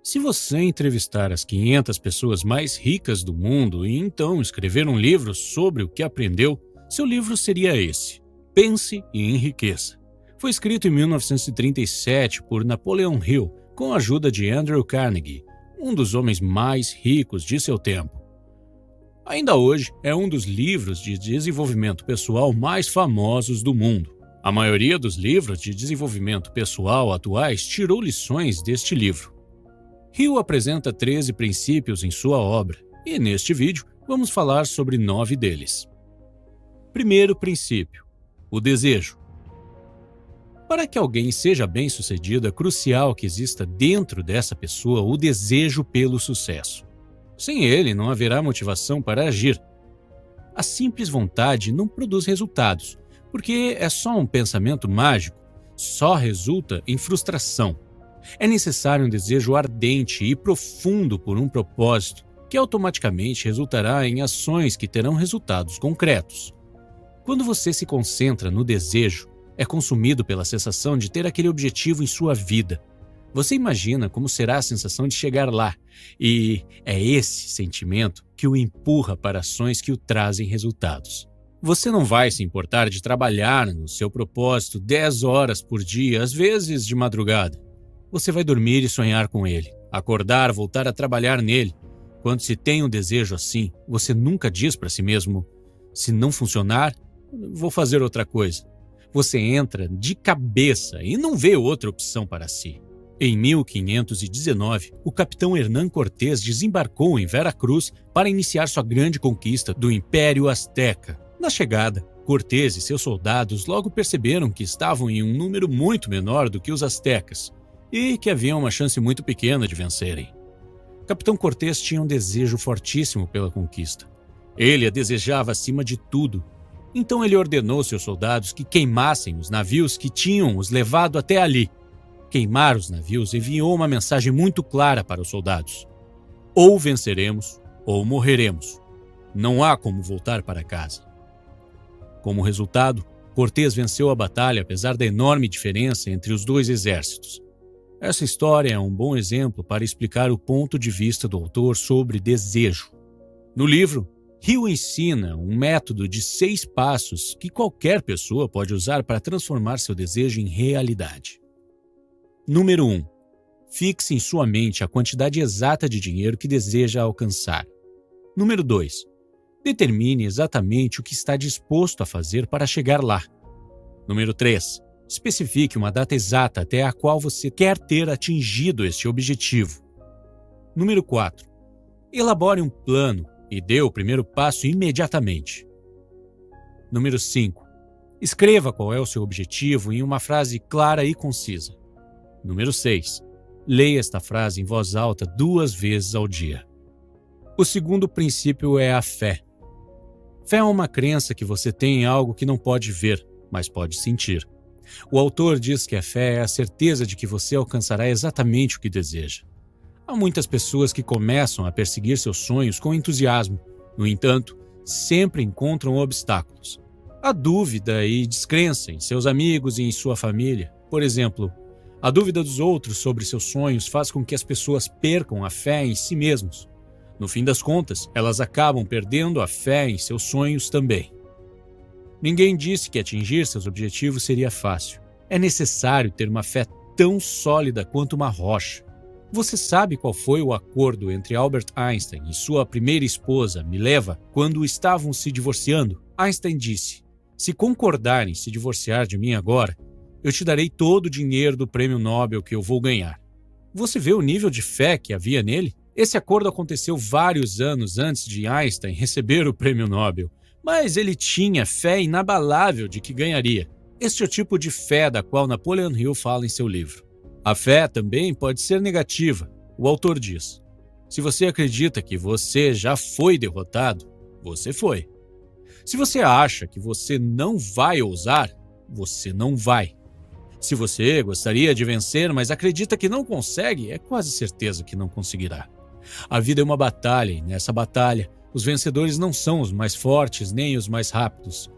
Se você entrevistar as 500 pessoas mais ricas do mundo e então escrever um livro sobre o que aprendeu, seu livro seria esse: Pense e Enriqueça. Foi escrito em 1937 por Napoleon Hill, com a ajuda de Andrew Carnegie, um dos homens mais ricos de seu tempo. Ainda hoje, é um dos livros de desenvolvimento pessoal mais famosos do mundo. A maioria dos livros de desenvolvimento pessoal atuais tirou lições deste livro. Hill apresenta 13 princípios em sua obra, e neste vídeo vamos falar sobre 9 deles. Primeiro princípio: o desejo. Para que alguém seja bem-sucedido, é crucial que exista dentro dessa pessoa o desejo pelo sucesso. Sem ele, não haverá motivação para agir. A simples vontade não produz resultados, porque é só um pensamento mágico, só resulta em frustração. É necessário um desejo ardente e profundo por um propósito, que automaticamente resultará em ações que terão resultados concretos. Quando você se concentra no desejo, é consumido pela sensação de ter aquele objetivo em sua vida. Você imagina como será a sensação de chegar lá, e é esse sentimento que o empurra para ações que o trazem resultados. Você não vai se importar de trabalhar no seu propósito 10 horas por dia, às vezes de madrugada. Você vai dormir e sonhar com ele, acordar, voltar a trabalhar nele. Quando se tem um desejo assim, você nunca diz para si mesmo: se não funcionar, vou fazer outra coisa. Você entra de cabeça e não vê outra opção para si. Em 1519, o capitão Hernán Cortés desembarcou em Veracruz para iniciar sua grande conquista do Império Azteca. Na chegada, Cortés e seus soldados logo perceberam que estavam em um número muito menor do que os aztecas e que havia uma chance muito pequena de vencerem. Capitão Cortés tinha um desejo fortíssimo pela conquista. Ele a desejava acima de tudo. Então ele ordenou seus soldados que queimassem os navios que tinham os levado até ali. Queimar os navios enviou uma mensagem muito clara para os soldados: ou venceremos ou morreremos. Não há como voltar para casa. Como resultado, Cortés venceu a batalha apesar da enorme diferença entre os dois exércitos. Essa história é um bom exemplo para explicar o ponto de vista do autor sobre desejo. No livro, Hill ensina um método de 6 passos que qualquer pessoa pode usar para transformar seu desejo em realidade. Número 1. Fixe em sua mente a quantidade exata de dinheiro que deseja alcançar. Número 2. Determine exatamente o que está disposto a fazer para chegar lá. Número 3. Especifique uma data exata até a qual você quer ter atingido este objetivo. Número 4. Elabore um plano e dê o primeiro passo imediatamente. Número 5. Escreva qual é o seu objetivo em uma frase clara e concisa. Número 6. Leia esta frase em voz alta 2 vezes ao dia. O segundo princípio é a fé. Fé é uma crença que você tem em algo que não pode ver, mas pode sentir. O autor diz que a fé é a certeza de que você alcançará exatamente o que deseja. Há muitas pessoas que começam a perseguir seus sonhos com entusiasmo. No entanto, sempre encontram obstáculos. Há dúvida e descrença em seus amigos e em sua família. Por exemplo, a dúvida dos outros sobre seus sonhos faz com que as pessoas percam a fé em si mesmos. No fim das contas, elas acabam perdendo a fé em seus sonhos também. Ninguém disse que atingir seus objetivos seria fácil. É necessário ter uma fé tão sólida quanto uma rocha. Você sabe qual foi o acordo entre Albert Einstein e sua primeira esposa, Mileva, quando estavam se divorciando? Einstein disse: se concordar em se divorciar de mim agora, eu te darei todo o dinheiro do prêmio Nobel que eu vou ganhar. Você vê o nível de fé que havia nele? Esse acordo aconteceu vários anos antes de Einstein receber o prêmio Nobel, mas ele tinha fé inabalável de que ganharia. Este é o tipo de fé da qual Napoleon Hill fala em seu livro. A fé também pode ser negativa. O autor diz: se você acredita que você já foi derrotado, você foi. Se você acha que você não vai ousar, você não vai. Se você gostaria de vencer, mas acredita que não consegue, é quase certeza que não conseguirá. A vida é uma batalha, e nessa batalha, os vencedores não são os mais fortes nem os mais rápidos.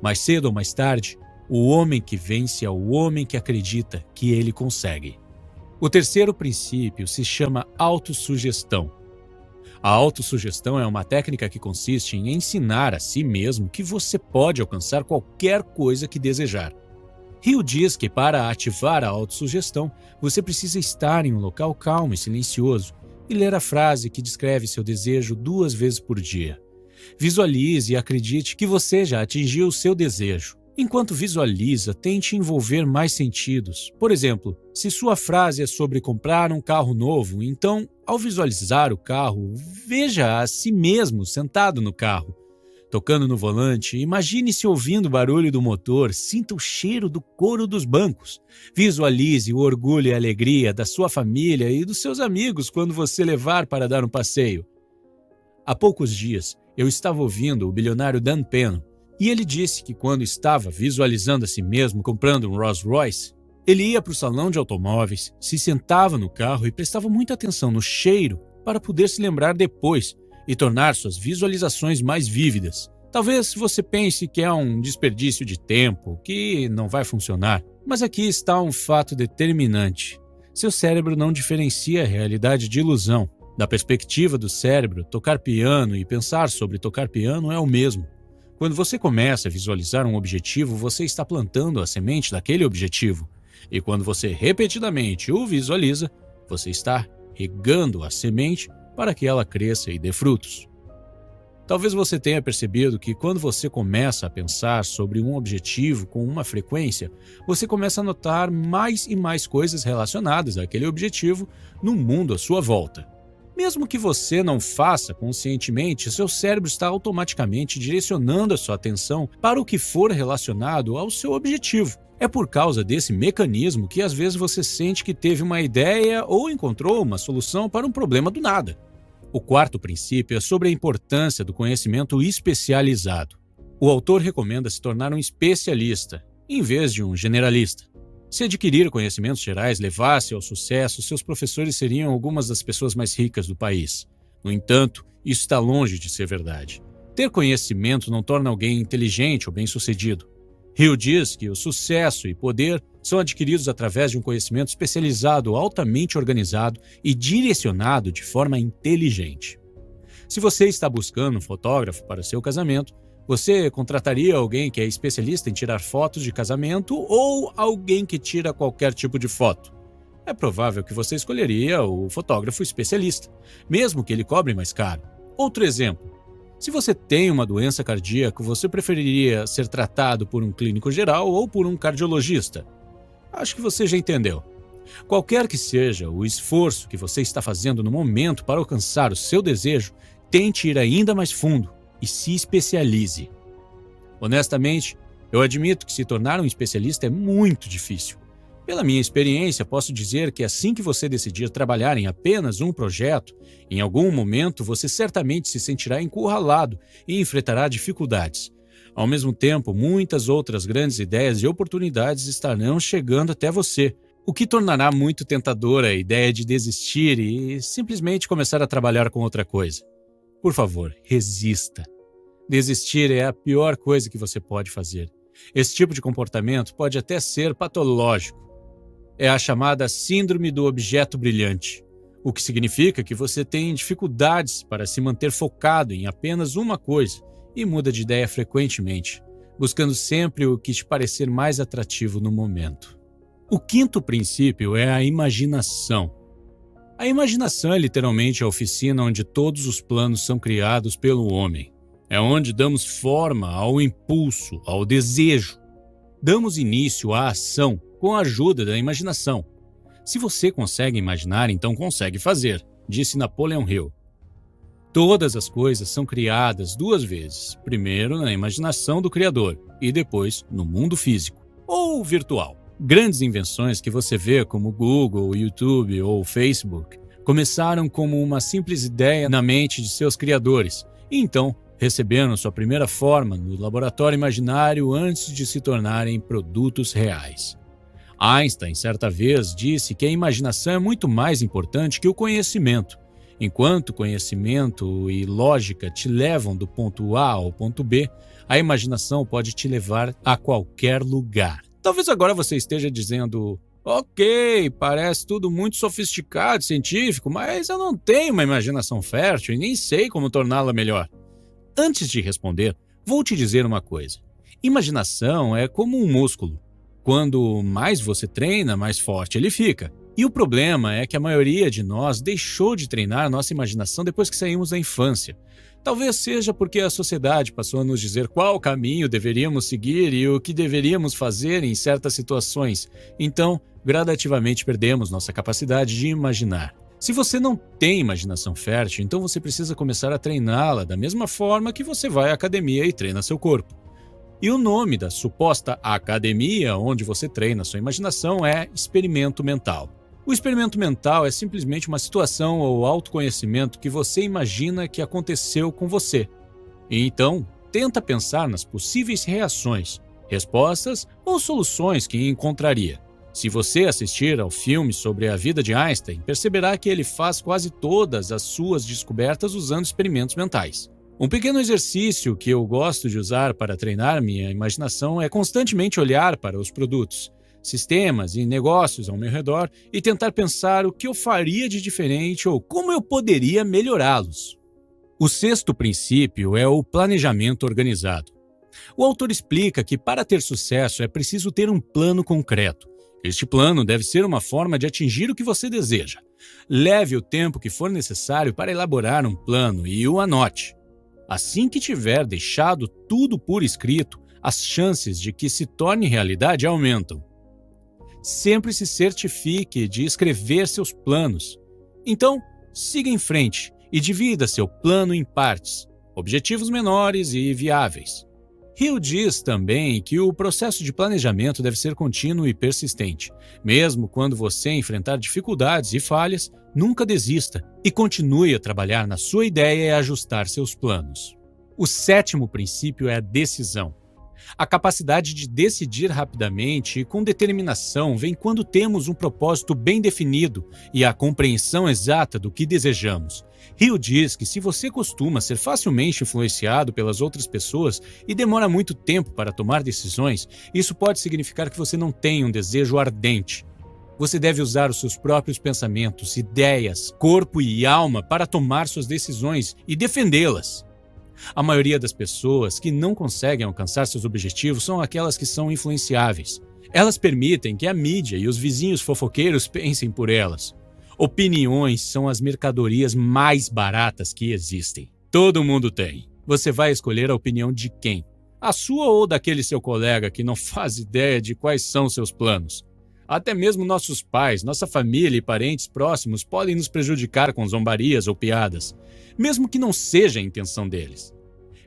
Mais cedo ou mais tarde, o homem que vence é o homem que acredita que ele consegue. O terceiro princípio se chama autossugestão. A autossugestão é uma técnica que consiste em ensinar a si mesmo que você pode alcançar qualquer coisa que desejar. Hill diz que para ativar a autossugestão, você precisa estar em um local calmo e silencioso e ler a frase que descreve seu desejo 2 vezes por dia. Visualize e acredite que você já atingiu o seu desejo. Enquanto visualiza, tente envolver mais sentidos. Por exemplo, se sua frase é sobre comprar um carro novo, então, ao visualizar o carro, veja a si mesmo sentado no carro. Tocando no volante, imagine-se ouvindo o barulho do motor, sinta o cheiro do couro dos bancos. Visualize o orgulho e a alegria da sua família e dos seus amigos quando você levar para dar um passeio. Há poucos dias, eu estava ouvindo o bilionário Dan Penn, e ele disse que quando estava visualizando a si mesmo comprando um Rolls Royce, ele ia para o salão de automóveis, se sentava no carro e prestava muita atenção no cheiro para poder se lembrar depois e tornar suas visualizações mais vívidas. Talvez você pense que é um desperdício de tempo, que não vai funcionar, mas aqui está um fato determinante. Seu cérebro não diferencia a realidade de ilusão. Da perspectiva do cérebro, tocar piano e pensar sobre tocar piano é o mesmo. Quando você começa a visualizar um objetivo, você está plantando a semente daquele objetivo. E quando você repetidamente o visualiza, você está regando a semente para que ela cresça e dê frutos. Talvez você tenha percebido que quando você começa a pensar sobre um objetivo com uma frequência, você começa a notar mais e mais coisas relacionadas àquele objetivo no mundo à sua volta. Mesmo que você não faça conscientemente, seu cérebro está automaticamente direcionando a sua atenção para o que for relacionado ao seu objetivo. É por causa desse mecanismo que às vezes você sente que teve uma ideia ou encontrou uma solução para um problema do nada. O quarto princípio é sobre a importância do conhecimento especializado. O autor recomenda se tornar um especialista, em vez de um generalista. Se adquirir conhecimentos gerais levasse ao sucesso, seus professores seriam algumas das pessoas mais ricas do país. No entanto, isso está longe de ser verdade. Ter conhecimento não torna alguém inteligente ou bem-sucedido. Hill diz que o sucesso e poder são adquiridos através de um conhecimento especializado, altamente organizado e direcionado de forma inteligente. Se você está buscando um fotógrafo para seu casamento, você contrataria alguém que é especialista em tirar fotos de casamento ou alguém que tira qualquer tipo de foto? É provável que você escolheria o fotógrafo especialista, mesmo que ele cobre mais caro. Outro exemplo. Se você tem uma doença cardíaca, você preferiria ser tratado por um clínico geral ou por um cardiologista? Acho que você já entendeu. Qualquer que seja o esforço que você está fazendo no momento para alcançar o seu desejo, tente ir ainda mais fundo e se especialize. Honestamente, eu admito que se tornar um especialista é muito difícil. Pela minha experiência, posso dizer que assim que você decidir trabalhar em apenas um projeto, em algum momento você certamente se sentirá encurralado e enfrentará dificuldades. Ao mesmo tempo, muitas outras grandes ideias e oportunidades estarão chegando até você, o que tornará muito tentadora a ideia de desistir e simplesmente começar a trabalhar com outra coisa. Por favor, resista. Desistir é a pior coisa que você pode fazer. Esse tipo de comportamento pode até ser patológico. É a chamada síndrome do objeto brilhante, o que significa que você tem dificuldades para se manter focado em apenas uma coisa e muda de ideia frequentemente, buscando sempre o que te parecer mais atrativo no momento. O quinto princípio é a imaginação. A imaginação é literalmente a oficina onde todos os planos são criados pelo homem. É onde damos forma ao impulso, ao desejo. Damos início à ação com a ajuda da imaginação. Se você consegue imaginar, então consegue fazer, disse Napoleon Hill. Todas as coisas são criadas 2 vezes, primeiro na imaginação do Criador e depois no mundo físico, ou virtual. Grandes invenções que você vê como Google, YouTube ou Facebook começaram como uma simples ideia na mente de seus criadores e então receberam sua primeira forma no laboratório imaginário antes de se tornarem produtos reais. Einstein, certa vez, disse que a imaginação é muito mais importante que o conhecimento. Enquanto conhecimento e lógica te levam do ponto A ao ponto B, a imaginação pode te levar a qualquer lugar. Talvez agora você esteja dizendo, Ok, parece tudo muito sofisticado, científico, mas eu não tenho uma imaginação fértil e nem sei como torná-la melhor. Antes de responder, vou te dizer uma coisa. Imaginação é como um músculo. Quando mais você treina, mais forte ele fica. E o problema é que a maioria de nós deixou de treinar nossa imaginação depois que saímos da infância. Talvez seja porque a sociedade passou a nos dizer qual caminho deveríamos seguir e o que deveríamos fazer em certas situações. Então, gradativamente perdemos nossa capacidade de imaginar. Se você não tem imaginação fértil, então você precisa começar a treiná-la da mesma forma que você vai à academia e treina seu corpo. E o nome da suposta academia onde você treina sua imaginação é experimento mental. O experimento mental é simplesmente uma situação ou autoconhecimento que você imagina que aconteceu com você. E então, tenta pensar nas possíveis reações, respostas ou soluções que encontraria. Se você assistir ao filme sobre a vida de Einstein, perceberá que ele faz quase todas as suas descobertas usando experimentos mentais. Um pequeno exercício que eu gosto de usar para treinar minha imaginação é constantemente olhar para os produtos, sistemas e negócios ao meu redor e tentar pensar o que eu faria de diferente ou como eu poderia melhorá-los. O sexto princípio é o planejamento organizado. O autor explica que para ter sucesso é preciso ter um plano concreto. Este plano deve ser uma forma de atingir o que você deseja. Leve o tempo que for necessário para elaborar um plano e o anote. Assim que tiver deixado tudo por escrito, as chances de que se torne realidade aumentam. Sempre se certifique de escrever seus planos. Então, siga em frente e divida seu plano em partes, objetivos menores e viáveis. Hill diz também que o processo de planejamento deve ser contínuo e persistente. Mesmo quando você enfrentar dificuldades e falhas, nunca desista e continue a trabalhar na sua ideia e ajustar seus planos. O sétimo princípio é a decisão. A capacidade de decidir rapidamente e com determinação vem quando temos um propósito bem definido e a compreensão exata do que desejamos. Hill diz que se você costuma ser facilmente influenciado pelas outras pessoas e demora muito tempo para tomar decisões, isso pode significar que você não tem um desejo ardente. Você deve usar os seus próprios pensamentos, ideias, corpo e alma para tomar suas decisões e defendê-las. A maioria das pessoas que não conseguem alcançar seus objetivos são aquelas que são influenciáveis. Elas permitem que a mídia e os vizinhos fofoqueiros pensem por elas. Opiniões são as mercadorias mais baratas que existem. Todo mundo tem. Você vai escolher a opinião de quem? A sua ou daquele seu colega que não faz ideia de quais são seus planos? Até mesmo nossos pais, nossa família e parentes próximos podem nos prejudicar com zombarias ou piadas, mesmo que não seja a intenção deles.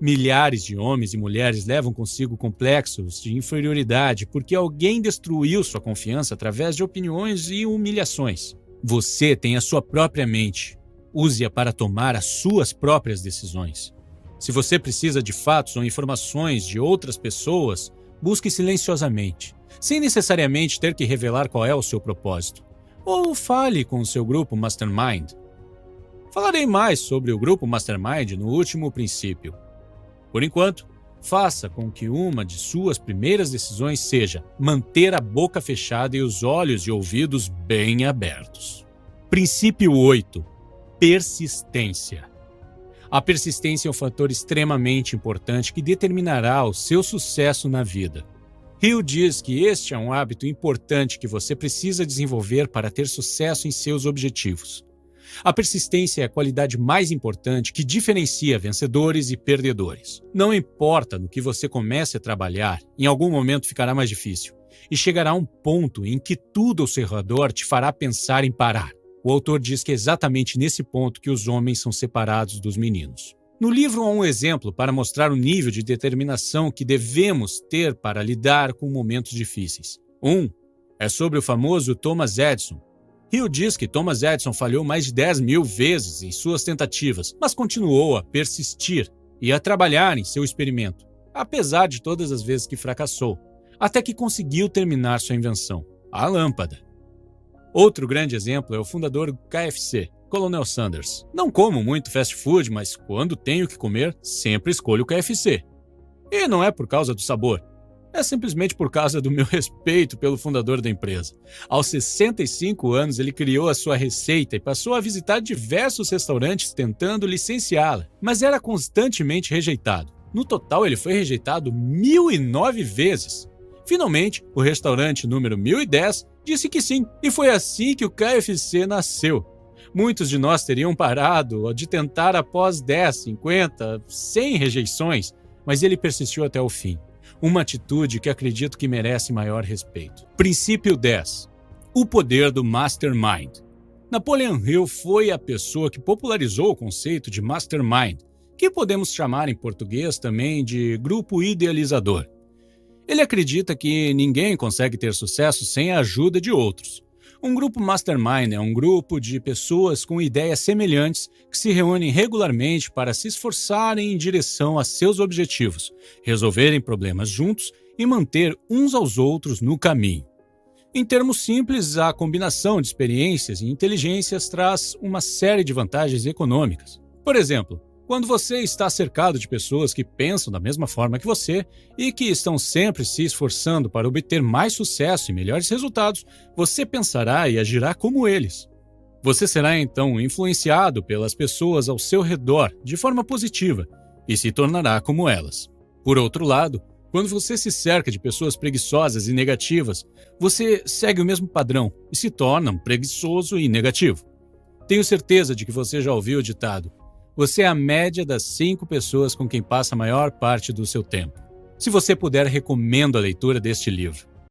Milhares de homens e mulheres levam consigo complexos de inferioridade porque alguém destruiu sua confiança através de opiniões e humilhações. Você tem a sua própria mente. Use-a para tomar as suas próprias decisões. Se você precisa de fatos ou informações de outras pessoas, busque silenciosamente, sem necessariamente ter que revelar qual é o seu propósito. Ou fale com o seu grupo Mastermind. Falarei mais sobre o grupo Mastermind no último princípio. Por enquanto, faça com que uma de suas primeiras decisões seja manter a boca fechada e os olhos e ouvidos bem abertos. Princípio 8. Persistência. A persistência é um fator extremamente importante que determinará o seu sucesso na vida. Hill diz que este é um hábito importante que você precisa desenvolver para ter sucesso em seus objetivos. A persistência é a qualidade mais importante que diferencia vencedores e perdedores. Não importa no que você comece a trabalhar, em algum momento ficará mais difícil, e chegará um ponto em que tudo ao seu redor te fará pensar em parar. O autor diz que é exatamente nesse ponto que os homens são separados dos meninos. No livro há um exemplo para mostrar o nível de determinação que devemos ter para lidar com momentos difíceis. É sobre o famoso Thomas Edison. Hill diz que Thomas Edison falhou mais de 10.000 vezes em suas tentativas, mas continuou a persistir e a trabalhar em seu experimento, apesar de todas as vezes que fracassou, até que conseguiu terminar sua invenção, a lâmpada. Outro grande exemplo é o fundador do KFC, Colonel Sanders. Não como muito fast food, mas quando tenho que comer, sempre escolho o KFC. E não é por causa do sabor. É simplesmente por causa do meu respeito pelo fundador da empresa. Aos 65 anos, ele criou a sua receita e passou a visitar diversos restaurantes tentando licenciá-la, mas era constantemente rejeitado. No total, ele foi rejeitado 1.009 vezes. Finalmente, o restaurante número 1010 disse que sim, e foi assim que o KFC nasceu. Muitos de nós teriam parado de tentar após 10, 50, 100 rejeições, mas ele persistiu até o fim. Uma atitude que acredito que merece maior respeito. Princípio 10. O poder do Mastermind. Napoleon Hill foi a pessoa que popularizou o conceito de Mastermind, que podemos chamar em português também de grupo idealizador. Ele acredita que ninguém consegue ter sucesso sem a ajuda de outros. Um grupo Mastermind é um grupo de pessoas com ideias semelhantes que se reúnem regularmente para se esforçarem em direção a seus objetivos, resolverem problemas juntos e manter uns aos outros no caminho. Em termos simples, a combinação de experiências e inteligências traz uma série de vantagens econômicas. Por exemplo, quando você está cercado de pessoas que pensam da mesma forma que você e que estão sempre se esforçando para obter mais sucesso e melhores resultados, você pensará e agirá como eles. Você será então influenciado pelas pessoas ao seu redor de forma positiva e se tornará como elas. Por outro lado, quando você se cerca de pessoas preguiçosas e negativas, você segue o mesmo padrão e se torna um preguiçoso e negativo. Tenho certeza de que você já ouviu o ditado: você é a média das 5 pessoas com quem passa a maior parte do seu tempo. Se você puder, recomendo a leitura deste livro.